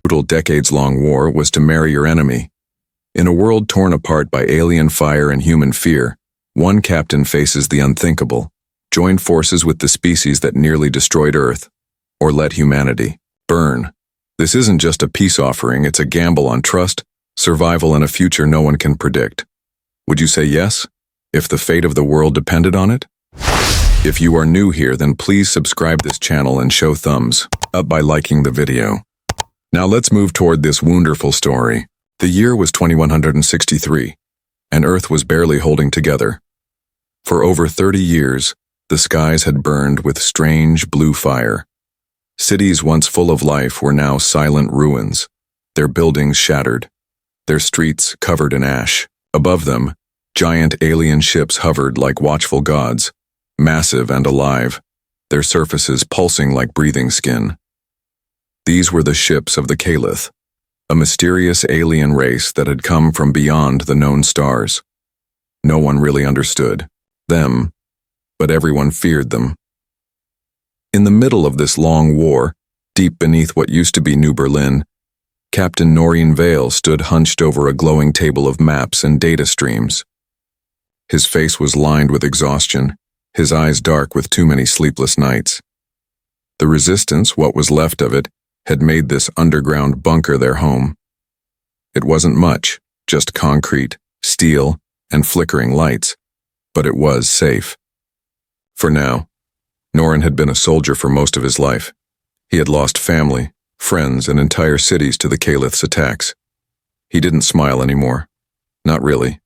brutal decades-long war was to marry your enemy. In a world torn apart by alien fire and human fear, one captain faces the unthinkable: join forces with the species that nearly destroyed Earth, or let humanity burn. This isn't just a peace offering, it's a gamble on trust, survival, and a future no one can predict. Would you say yes, if the fate of the world depended on it? If you are new here, then please subscribe this channel and show thumbs up by liking the video. Now let's move toward this wonderful story. The year was 2163, and Earth was barely holding together. For over 30 years, the skies had burned with strange blue fire. Cities once full of life were now silent ruins, their buildings shattered, their streets covered in ash. Above them, giant alien ships hovered like watchful gods, massive and alive, their surfaces pulsing like breathing skin. These were the ships of the Caliph, a mysterious alien race that had come from beyond the known stars. No one really understood them, but everyone feared them. In the middle of this long war, deep beneath what used to be New Berlin, Captain Noreen Vale stood hunched over a glowing table of maps and data streams. His face was lined with exhaustion, his eyes dark with too many sleepless nights. The resistance, what was left of it, had made this underground bunker their home. It wasn't much, just concrete, steel, and flickering lights, but it was safe. For now, Noreen had been a soldier for most of his life. He had lost family, friends, and entire cities to the Caliph's attacks. He didn't smile anymore. Not really.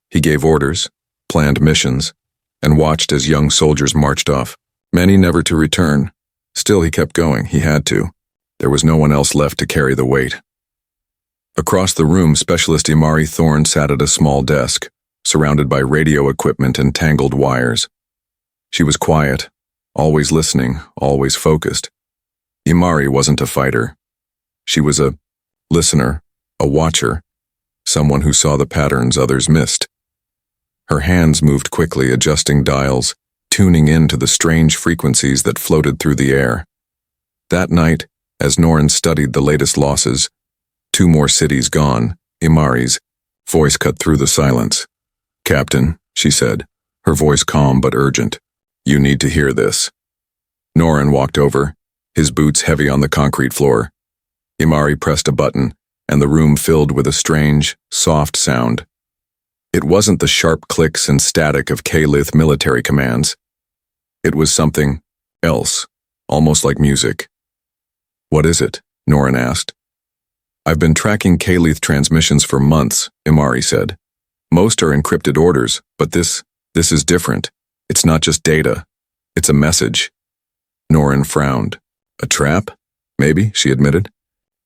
He gave orders, planned missions, and watched as young soldiers marched off, many never to return. Still, he kept going. He had to. There was no one else left to carry the weight. Across the room, Specialist Imari Thorne sat at a small desk, surrounded by radio equipment and tangled wires. She was quiet, always listening, always focused. Imari wasn't a fighter. She was a listener, a watcher, someone who saw the patterns others missed. Her hands moved quickly, adjusting dials, tuning in to the strange frequencies that floated through the air. That night, as Noreen studied the latest losses, 2 more cities gone, Imari's voice cut through the silence. "Captain," she said, her voice calm but urgent, "you need to hear this." Noreen walked over, his boots heavy on the concrete floor. Imari pressed a button, and the room filled with a strange, soft sound. It wasn't the sharp clicks and static of Caliph military commands. It was something else, almost like music. "What is it?" Noreen asked. "I've been tracking Caliph transmissions for months," Imari said. "Most are encrypted orders, but this is different. It's not just data. It's a message." Noreen frowned. "A trap? Maybe," she admitted.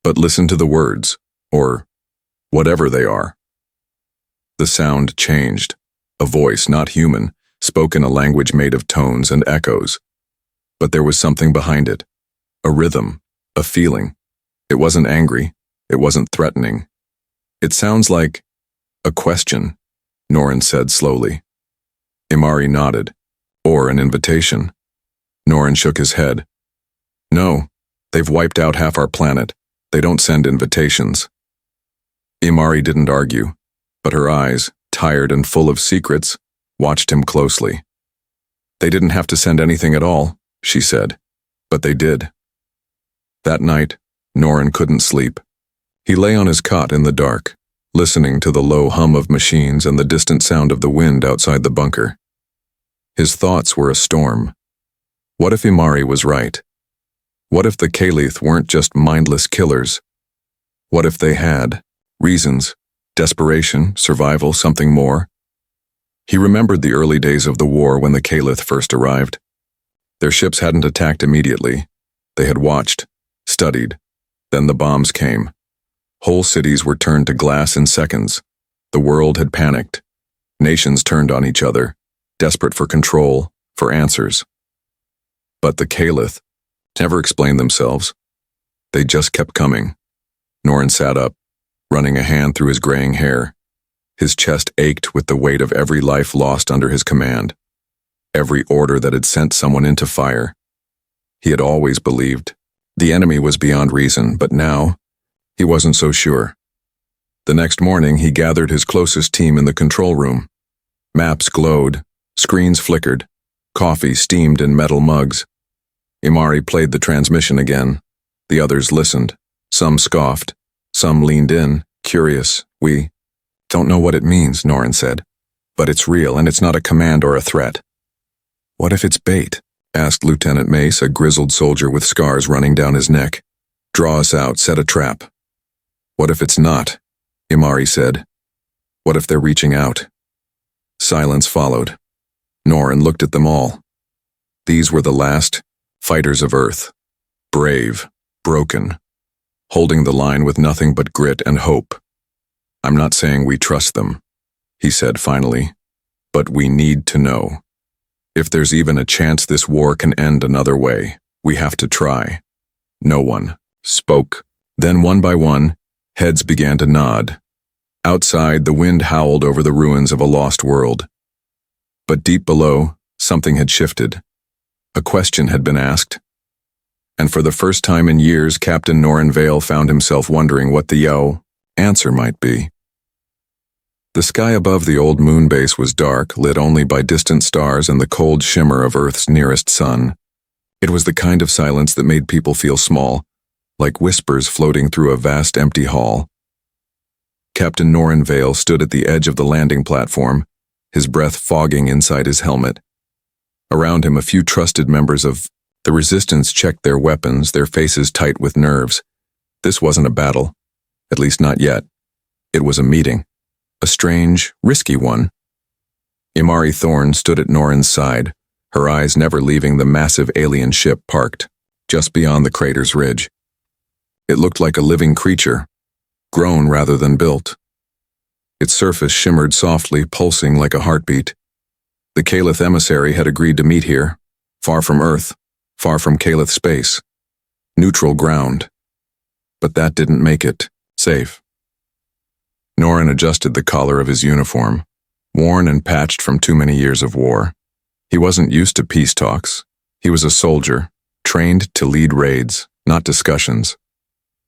"But listen to the words, or whatever they are." The sound changed. A voice, not human, spoke in a language made of tones and echoes. But there was something behind it. A rhythm, a feeling. It wasn't angry. It wasn't threatening. "It sounds like a question," Noreen said slowly. Imari nodded. "Or an invitation." Noreen shook his head. "No, they've wiped out half our planet. They don't send invitations." Imari didn't argue, but her eyes, tired and full of secrets, watched him closely. "They didn't have to send anything at all," she said, "but they did." That night, Noreen couldn't sleep. He lay on his cot in the dark, listening to the low hum of machines and the distant sound of the wind outside the bunker. His thoughts were a storm. What if Imari was right? What if the Caliph weren't just mindless killers? What if they had reasons, desperation, survival, something more? He remembered the early days of the war when the Caliph first arrived. Their ships hadn't attacked immediately. They had watched, studied. Then the bombs came. Whole cities were turned to glass in seconds. The world had panicked. Nations turned on each other, desperate for control, for answers. But the Caliph never explained themselves. They just kept coming. Noreen sat up, running a hand through his graying hair. His chest ached with the weight of every life lost under his command, every order that had sent someone into fire. He had always believed the enemy was beyond reason, but now He wasn't so sure. The next morning, he gathered his closest team in the control room. Maps glowed, screens flickered, coffee steamed in metal mugs. Imari played the transmission again. The others listened. Some scoffed. Some leaned in, curious. "We don't know what it means," Norin said. "But it's real, and it's not a command or a threat." "What if it's bait?" asked Lieutenant Mace, a grizzled soldier with scars running down his neck. "Draw us out, set a trap." "What if it's not?" Imari said. "What if they're reaching out?" Silence followed. Norin looked at them all. These were the last fighters of Earth. Brave, broken, holding the line with nothing but grit and hope. "I'm not saying we trust them," he said finally, "but we need to know. If there's even a chance this war can end another way, we have to try." No one spoke. Then one by one, heads began to nod. Outside, the wind howled over the ruins of a lost world. But deep below, something had shifted. A question had been asked. And for the first time in years, Captain Norin Vale found himself wondering what the answer might be. The sky above the old moon base was dark, lit only by distant stars and the cold shimmer of Earth's nearest sun. It was the kind of silence that made people feel small, like whispers floating through a vast empty hall. Captain Norin Vale stood at the edge of the landing platform, his breath fogging inside his helmet. Around him, a few trusted members of the Resistance checked their weapons, their faces tight with nerves. This wasn't a battle, at least not yet. It was a meeting, a strange, risky one. Imari Thorne stood at Norin's side, her eyes never leaving the massive alien ship parked just beyond the crater's ridge. It looked like a living creature, grown rather than built. Its surface shimmered softly, pulsing like a heartbeat. The Calith emissary had agreed to meet here, far from Earth, far from Calith space. Neutral ground. But that didn't make it safe. Norin adjusted the collar of his uniform, worn and patched from too many years of war. He wasn't used to peace talks. He was a soldier, trained to lead raids, not discussions.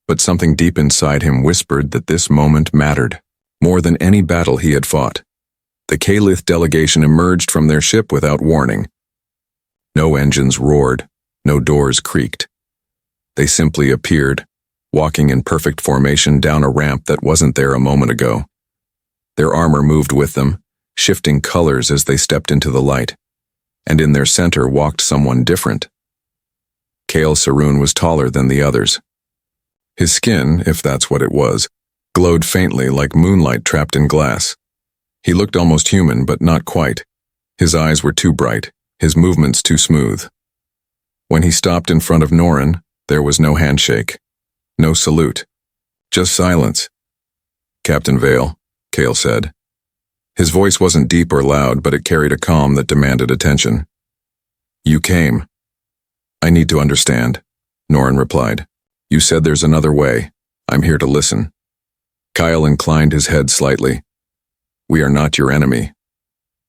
But something deep inside him whispered that this moment mattered, more than any battle he had fought. The Calith delegation emerged from their ship without warning. No engines roared, no doors creaked. They simply appeared, walking in perfect formation down a ramp that wasn't there a moment ago. Their armor moved with them, shifting colors as they stepped into the light. And in their center walked someone different. Kale Saroon was taller than the others. His skin, if that's what it was, glowed faintly like moonlight trapped in glass. He looked almost human, but not quite. His eyes were too bright, his movements too smooth. When he stopped in front of Norin, there was no handshake, no salute, just silence. "Captain Vale," Kale said. His voice wasn't deep or loud, but it carried a calm that demanded attention. "You came." "I need to understand," Norin replied. "You said there's another way. I'm here to listen." Kyle inclined his head slightly. "We are not your enemy.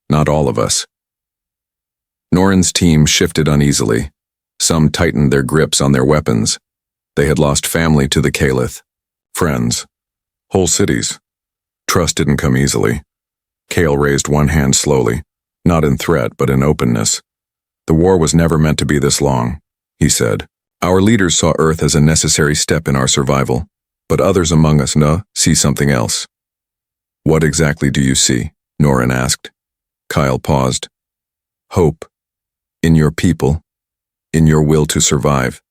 Not all of us." Norin's team shifted uneasily. Some tightened their grips on their weapons. They had lost family to the Calith, friends, whole cities. Trust didn't come easily. Kale raised one hand slowly, not in threat but in openness. "The war was never meant to be this long," he said. "Our leaders saw Earth as a necessary step in our survival, but others among us see something else." "What exactly do you see?" Norin asked. Kyle paused. "Hope. In your people. In your will to survive.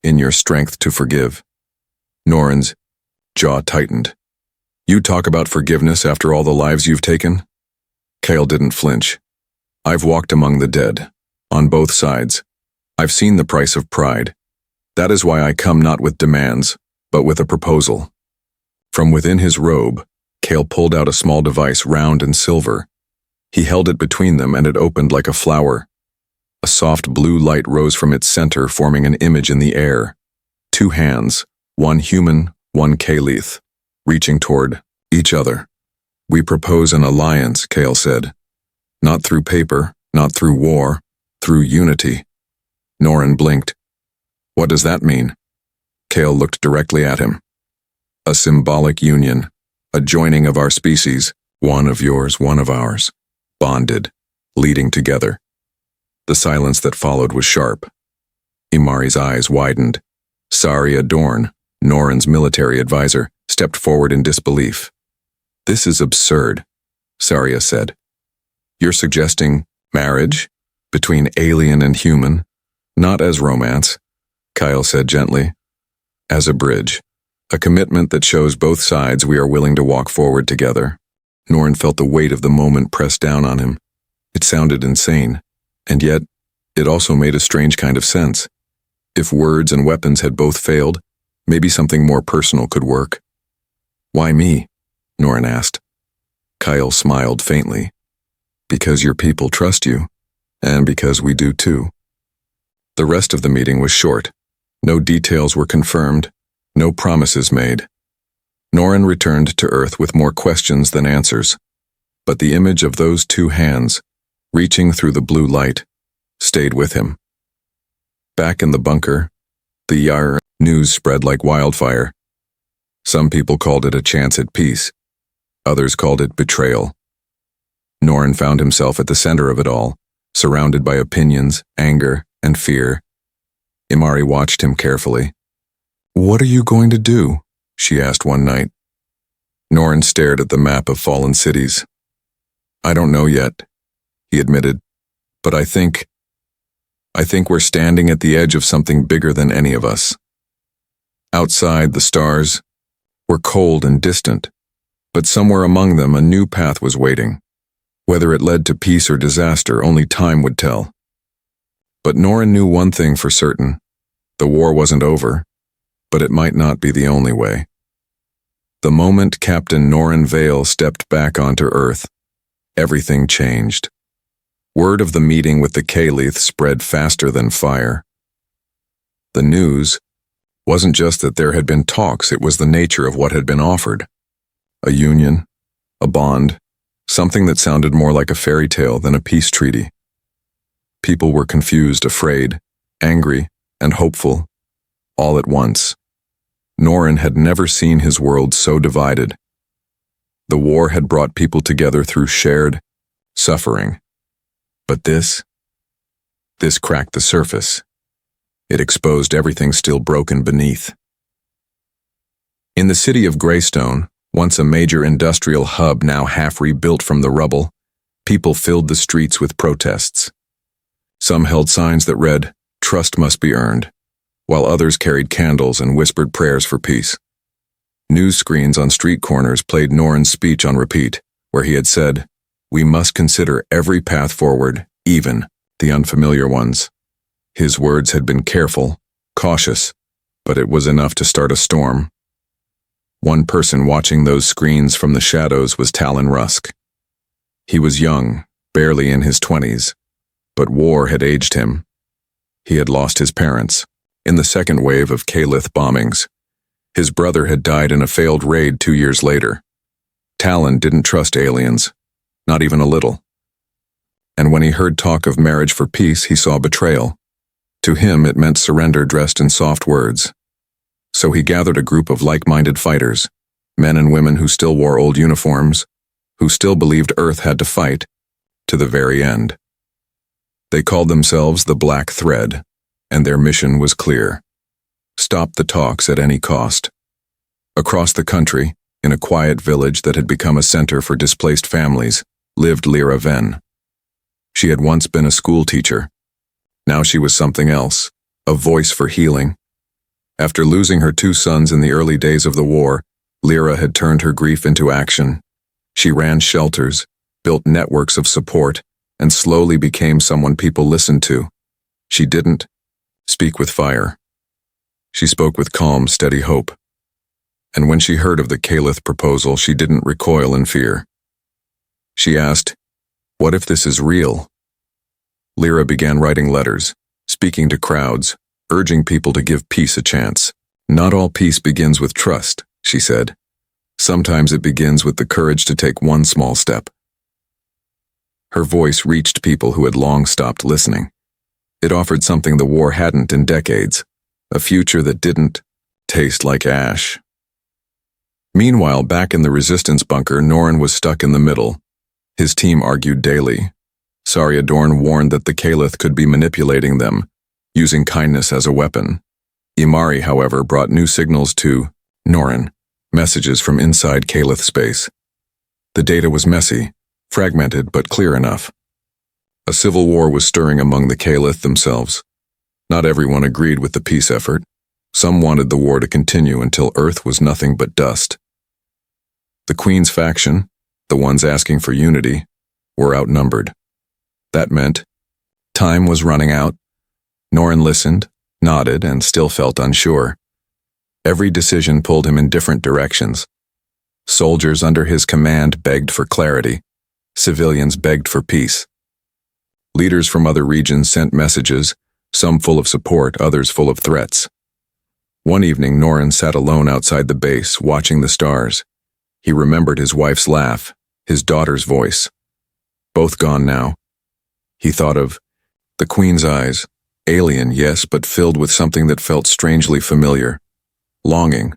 In your strength to forgive." Norin's jaw tightened. "You talk about forgiveness after all the lives you've taken?" Kale didn't flinch. "I've walked among the dead, on both sides. I've seen the price of pride. That is why I come not with demands, but with a proposal." From within his robe, Kale pulled out a small device round and silver. He held it between them and it opened like a flower. A soft blue light rose from its center, forming an image in the air. Two hands, one human, one Calith, reaching toward each other. "We propose an alliance," Kale said. "Not through paper, not through war, through unity." Norin blinked. "What does that mean?" Kale looked directly at him. A symbolic union, a joining of our species, one of yours, one of ours, bonded, leading together. The silence that followed was sharp. Imari's eyes widened. Saria Dorn, Norin's military advisor, stepped forward in disbelief. "This is absurd," Saria said. "You're suggesting marriage between alien and human, not as romance," Kyle said gently. "As a bridge, a commitment that shows both sides we are willing to walk forward together." Norin felt the weight of the moment press down on him. It sounded insane, and yet it also made a strange kind of sense. If words and weapons had both failed, maybe something more personal could work. "Why me?" Norin asked. Kyle smiled faintly. "Because your people trust you, and because we do too." The rest of the meeting was short. No details were confirmed, no promises made. Norin returned to Earth with more questions than answers, but the image of those two hands, reaching through the blue light, stayed with him. Back in the bunker, the Yar news spread like wildfire. Some people called it a chance at peace. Others called it betrayal. Norin found himself at the center of it all, surrounded by opinions, anger, and fear. Imari watched him carefully. "What are you going to do?" she asked one night. Norin stared at the map of fallen cities. "I don't know yet," he admitted, "but I think we're standing at the edge of something bigger than any of us." Outside, the stars were cold and distant, but somewhere among them a new path was waiting. Whether it led to peace or disaster, only time would tell. But Norin knew one thing for certain. The war wasn't over, but it might not be the only way. The moment Captain Norin Vale stepped back onto Earth, everything changed. Word of the meeting with the Kalith spread faster than fire. The news wasn't just that there had been talks, it was the nature of what had been offered. A union, a bond, something that sounded more like a fairy tale than a peace treaty. People were confused, afraid, angry, and hopeful, all at once. Norin had never seen his world so divided. The war had brought people together through shared suffering. But this cracked the surface. It exposed everything still broken beneath. In the city of Greystone, once a major industrial hub now half rebuilt from the rubble, people filled the streets with protests. Some held signs that read, "Trust must be earned," while others carried candles and whispered prayers for peace. News screens on street corners played Norin's speech on repeat, where he had said, "We must consider every path forward, even the unfamiliar ones." His words had been careful, cautious, but it was enough to start a storm. One person watching those screens from the shadows was Talon Rusk. He was young, barely in his 20s, but war had aged him. He had lost his parents in the second wave of Kalith bombings. His brother had died in a failed raid 2 years later. Talon didn't trust aliens, not even a little. And when he heard talk of marriage for peace, he saw betrayal. To him, it meant surrender dressed in soft words. So he gathered a group of like-minded fighters, men and women who still wore old uniforms, who still believed Earth had to fight, to the very end. They called themselves the Black Thread, and their mission was clear. Stop the talks at any cost. Across the country, in a quiet village that had become a center for displaced families, lived Lyra Venn. She had once been a school teacher. Now she was something else, a voice for healing. After losing her 2 sons in the early days of the war, Lyra had turned her grief into action. She ran shelters, built networks of support, and slowly became someone people listened to. She didn't speak with fire. She spoke with calm, steady hope. And when she heard of the Kalith proposal, she didn't recoil in fear. She asked, "What if this is real?" Lyra began writing letters, speaking to crowds, urging people to give peace a chance. "Not all peace begins with trust," she said. "Sometimes it begins with the courage to take one small step." Her voice reached people who had long stopped listening. It offered something the war hadn't in decades, a future that didn't taste like ash. Meanwhile, back in the resistance bunker, Norin was stuck in the middle. His team argued daily. Sariadorn warned that the Caliph could be manipulating them, using kindness as a weapon. Imari, however, brought new signals to Norin, messages from inside Caliph space. The data was messy, fragmented but clear enough. A civil war was stirring among the Caliph themselves. Not everyone agreed with the peace effort. Some wanted the war to continue until Earth was nothing but dust. The Queen's faction, the ones asking for unity, were outnumbered. That meant time was running out. Norin listened, nodded, and still felt unsure. Every decision pulled him in different directions. Soldiers under his command begged for clarity. Civilians begged for peace. Leaders from other regions sent messages, some full of support, others full of threats. One evening, Norin sat alone outside the base, watching the stars. He remembered his wife's laugh, his daughter's voice. Both gone now. He thought of the Queen's eyes, alien, yes, but filled with something that felt strangely familiar. Longing.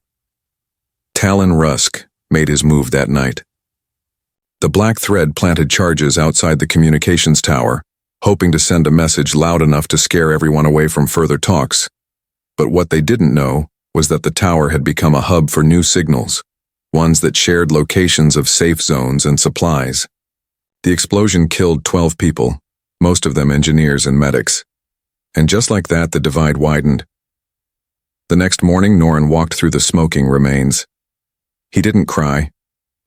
Talon Rusk made his move that night. The Black Thread planted charges outside the communications tower, hoping to send a message loud enough to scare everyone away from further talks. But what they didn't know was that the tower had become a hub for new signals, ones that shared locations of safe zones and supplies. The explosion killed 12 people, most of them engineers and medics. And just like that, the divide widened. The next morning, Norin walked through the smoking remains. He didn't cry.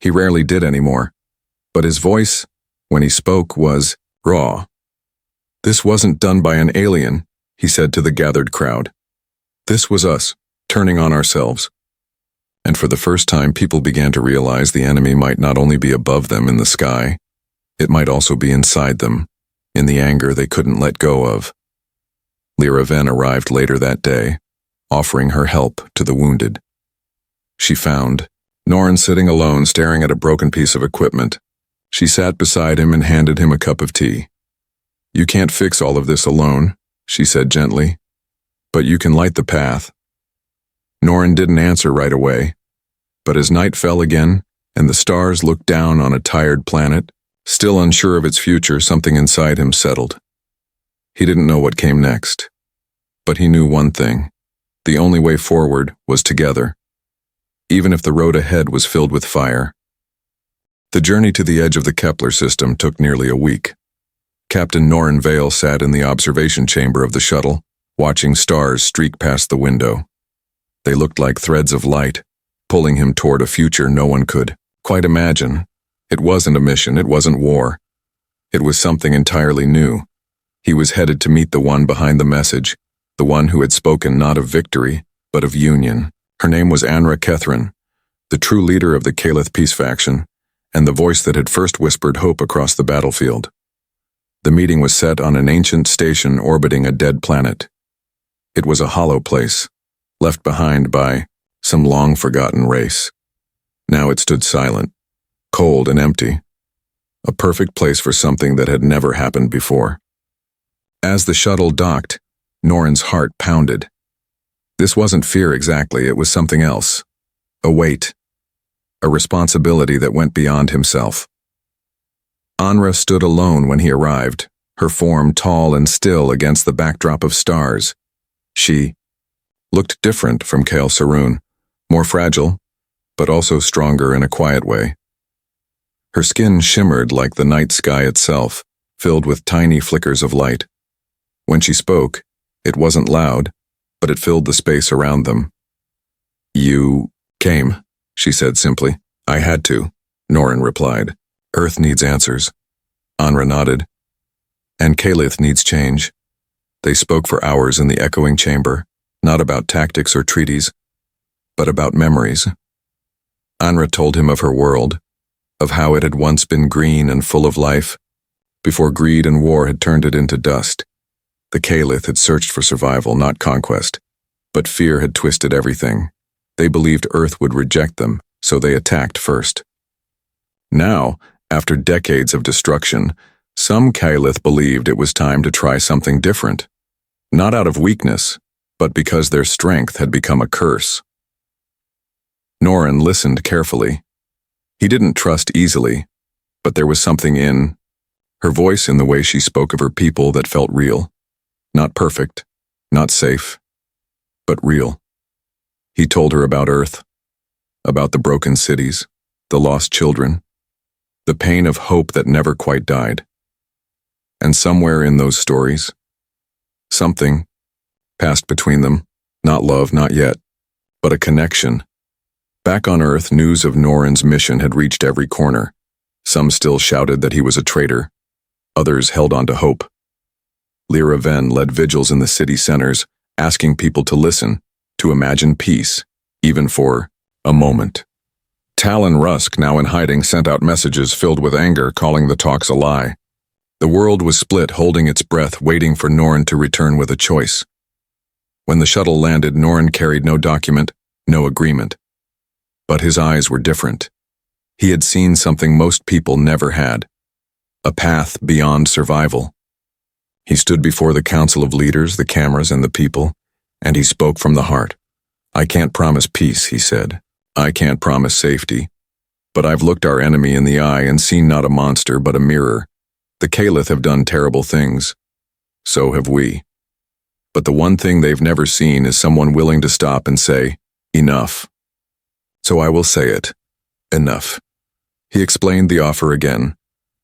He rarely did anymore. But his voice, when he spoke, was raw. "This wasn't done by an alien," he said to the gathered crowd. "This was us, turning on ourselves." And for the first time, people began to realize the enemy might not only be above them in the sky, it might also be inside them, in the anger they couldn't let go of. Lyra Venn arrived later that day, offering her help to the wounded. She found Norin sitting alone, staring at a broken piece of equipment. She sat beside him and handed him a cup of tea. "You can't fix all of this alone," she said gently, "but you can light the path." Norin didn't answer right away, but as night fell again and the stars looked down on a tired planet, still unsure of its future, something inside him settled. He didn't know what came next, but he knew one thing: the only way forward was together, even if the road ahead was filled with fire. The journey to the edge of the Kepler system took nearly a week. Captain Norin Vale sat in the observation chamber of the shuttle, watching stars streak past the window. They looked like threads of light, pulling him toward a future no one could quite imagine. It wasn't a mission, it wasn't war. It was something entirely new. He was headed to meet the one behind the message, the one who had spoken not of victory, but of union. Her name was Anra Kethrin, the true leader of the Caliph peace faction, and the voice that had first whispered hope across the battlefield. The meeting was set on an ancient station orbiting a dead planet. It was a hollow place, left behind by some long-forgotten race. Now it stood silent, cold and empty, a perfect place for something that had never happened before. As the shuttle docked, Norin's heart pounded. This wasn't fear exactly, it was something else. A weight. A responsibility that went beyond himself. Anra stood alone when he arrived, her form tall and still against the backdrop of stars. She looked different from Kale Saroon, more fragile, but also stronger in a quiet way. Her skin shimmered like the night sky itself, filled with tiny flickers of light. When she spoke, it wasn't loud, but it filled the space around them. "You came," she said simply. "I had to," Norin replied. "Earth needs answers." Anra nodded. "And Caliph needs change." They spoke for hours in the echoing chamber, not about tactics or treaties, but about memories. Anra told him of her world, of how it had once been green and full of life, before greed and war had turned it into dust. The Caliph had searched for survival, not conquest, but fear had twisted everything. They believed Earth would reject them, so they attacked first. Now, after decades of destruction, some Caliph believed it was time to try something different. Not out of weakness, but because their strength had become a curse. Norin listened carefully. He didn't trust easily, but there was something in her voice, in the way she spoke of her people, that felt real. Not perfect, not safe, but real. He told her about Earth, about the broken cities, the lost children, the pain of hope that never quite died. And somewhere in those stories, something passed between them. Not love, not yet, but a connection. Back on Earth, news of Norin's mission had reached every corner. Some still shouted that he was a traitor. Others held on to hope. Lyra Venn led vigils in the city centers, asking people to listen, to imagine peace, even for a moment. Talon Rusk, now in hiding, sent out messages filled with anger, calling the talks a lie. The world was split, holding its breath, waiting for Norin to return with a choice. When the shuttle landed, Norin carried no document, no agreement. But his eyes were different. He had seen something most people never had. A path beyond survival. He stood before the council of leaders, the cameras, and the people, and he spoke from the heart. "I can't promise peace," he said. "I can't promise safety. But I've looked our enemy in the eye and seen not a monster but a mirror. The Caliph have done terrible things. So have we. But the one thing they've never seen is someone willing to stop and say, 'Enough.' So I will say it. Enough." He explained the offer again.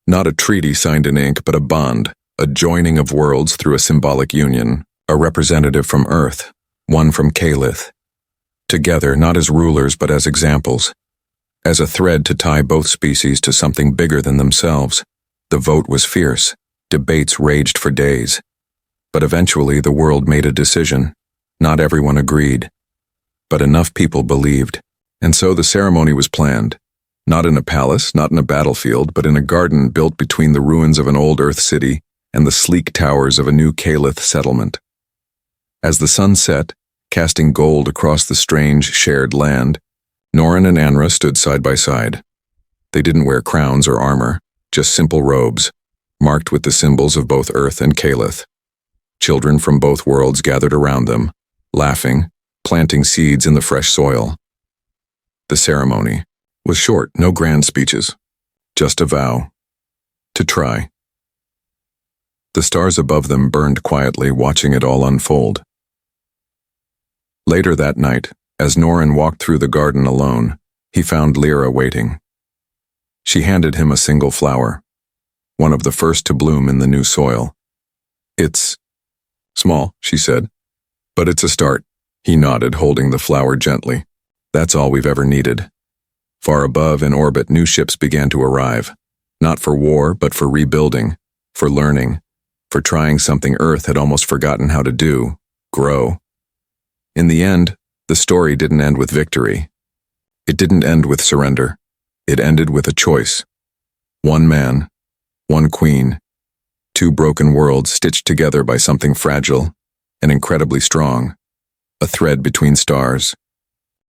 Not a treaty signed in ink, but a bond, a joining of worlds through a symbolic union, a representative from Earth, one from Caliph. Together, not as rulers but as examples, as a thread to tie both species to something bigger than themselves. The vote was fierce. Debates raged for days. But eventually the world made a decision. Not everyone agreed. But enough people believed. And so the ceremony was planned. Not in a palace, not in a battlefield, but in a garden built between the ruins of an old Earth city and the sleek towers of a new Caliph settlement. As the sun set, casting gold across the strange, shared land, Norin and Anra stood side by side. They didn't wear crowns or armor, just simple robes, marked with the symbols of both Earth and Caliph. Children from both worlds gathered around them, laughing, planting seeds in the fresh soil. The ceremony was short, no grand speeches, just a vow to try. The stars above them burned quietly, watching it all unfold. Later that night, as Norin walked through the garden alone, he found Lyra waiting. She handed him a single flower, one of the first to bloom in the new soil. "It's small," she said, "but it's a start." He nodded, holding the flower gently. "That's all we've ever needed." Far above, in orbit, new ships began to arrive. Not for war, but for rebuilding, for learning, for trying something Earth had almost forgotten how to do, grow. In the end, the story didn't end with victory. It didn't end with surrender. It ended with a choice. One man, one queen, two broken worlds stitched together by something fragile and incredibly strong, a thread between stars.